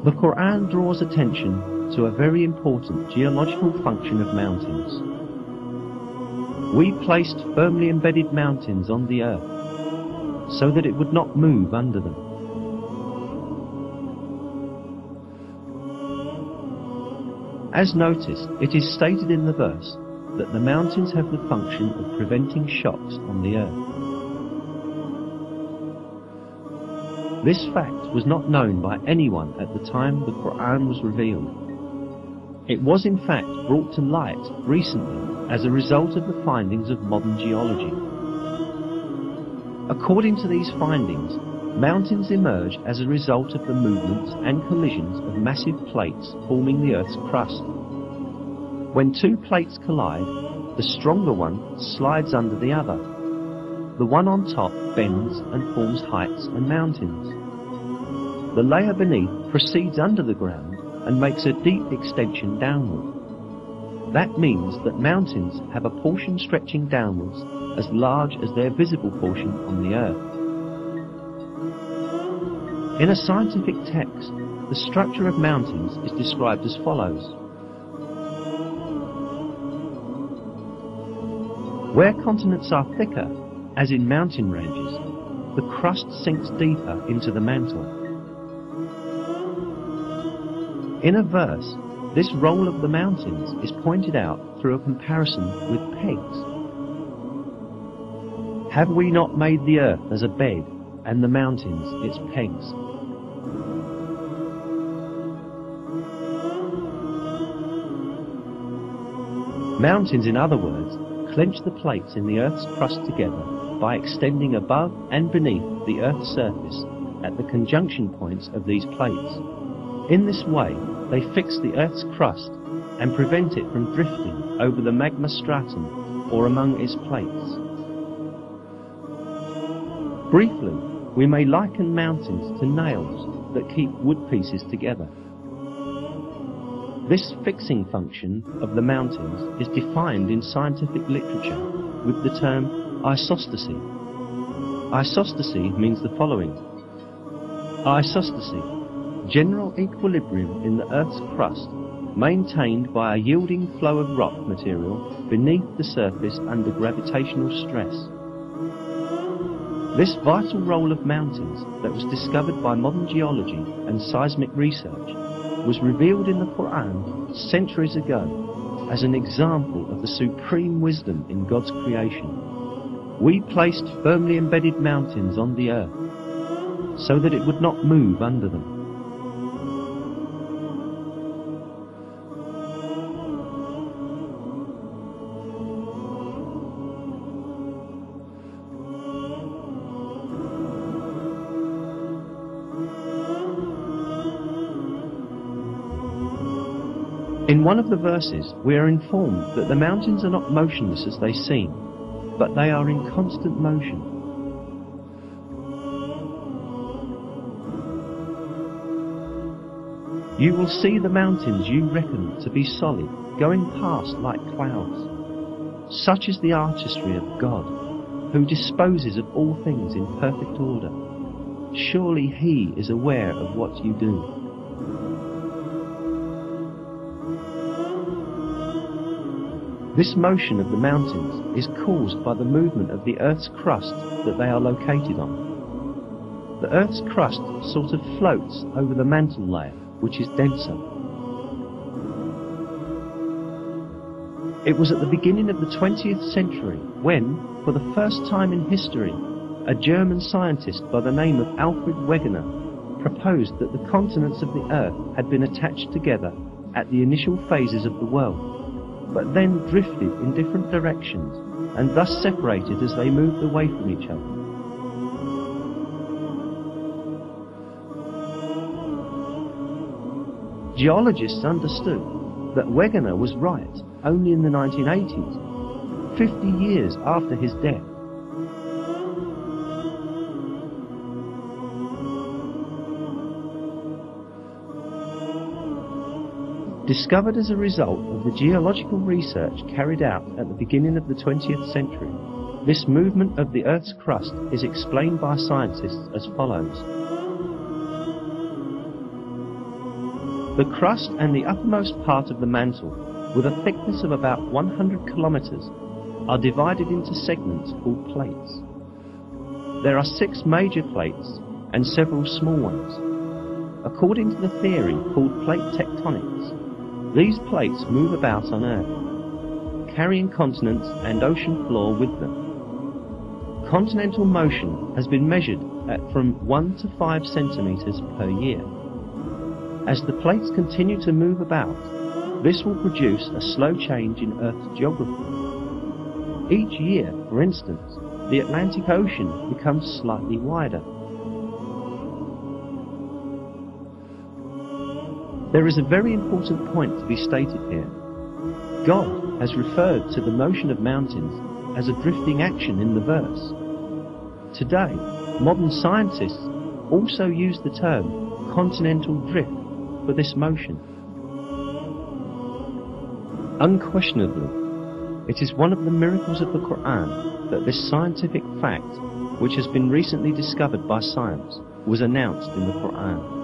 The Quran draws attention to a very important geological function of mountains. We placed firmly embedded mountains on the earth so that it would not move under them. As noticed, it is stated in the verse that the mountains have the function of preventing shocks on the earth. This fact was not known by anyone at the time the Quran was revealed. It was in fact brought to light recently as a result of the findings of modern geology. According to these findings, mountains emerge as a result of the movements and collisions of massive plates forming the Earth's crust. When two plates collide, the stronger one slides under the other. The one on top bends and forms heights and mountains. The layer beneath proceeds under the ground and makes a deep extension downward. That means that mountains have a portion stretching downwards as large as their visible portion on the earth. In a scientific text, the structure of mountains is described as follows. Where continents are thicker, as in mountain ranges, the crust sinks deeper into the mantle. In a verse, this role of the mountains is pointed out through a comparison with pegs. Have we not made the earth as a bed, and the mountains its pegs? Mountains, in other words, clench the plates in the Earth's crust together by extending above and beneath the Earth's surface at the conjunction points of these plates. In this way, they fix the Earth's crust and prevent it from drifting over the magma stratum or among its plates. Briefly, we may liken mountains to nails that keep wood pieces together. This fixing function of the mountains is defined in scientific literature with the term isostasy. Isostasy means the following. Isostasy, general equilibrium in the Earth's crust, maintained by a yielding flow of rock material beneath the surface under gravitational stress. This vital role of mountains that was discovered by modern geology and seismic research was revealed in the Quran centuries ago as an example of the supreme wisdom in God's creation. We placed firmly embedded mountains on the earth so that it would not move under them. In one of the verses, we are informed that the mountains are not motionless as they seem, but they are in constant motion. You will see the mountains you reckon to be solid going past like clouds. Such is the artistry of God, who disposes of all things in perfect order. Surely He is aware of what you do. This motion of the mountains is caused by the movement of the Earth's crust that they are located on. The Earth's crust sort of floats over the mantle layer, which is denser. It was at the beginning of the 20th century when, for the first time in history, a German scientist by the name of Alfred Wegener proposed that the continents of the Earth had been attached together at the initial phases of the world, but then drifted in different directions and thus separated as they moved away from each other. Geologists understood that Wegener was right only in the 1980s, 50 years after his death. Discovered as a result of the geological research carried out at the beginning of the 20th century, this movement of the Earth's crust is explained by scientists as follows. The crust and the uppermost part of the mantle, with a thickness of about 100 kilometers, are divided into segments called plates. There are 6 major plates and several small ones. According to the theory called plate tectonics, these plates move about on Earth, carrying continents and ocean floor with them. Continental motion has been measured at from 1 to 5 centimeters per year. As the plates continue to move about, this will produce a slow change in Earth's geography. Each year, for instance, the Atlantic Ocean becomes slightly wider. There is a very important point to be stated here. God has referred to the motion of mountains as a drifting action in the verse. Today, modern scientists also use the term continental drift for this motion. Unquestionably, it is one of the miracles of the Quran that this scientific fact, which has been recently discovered by science, was announced in the Quran.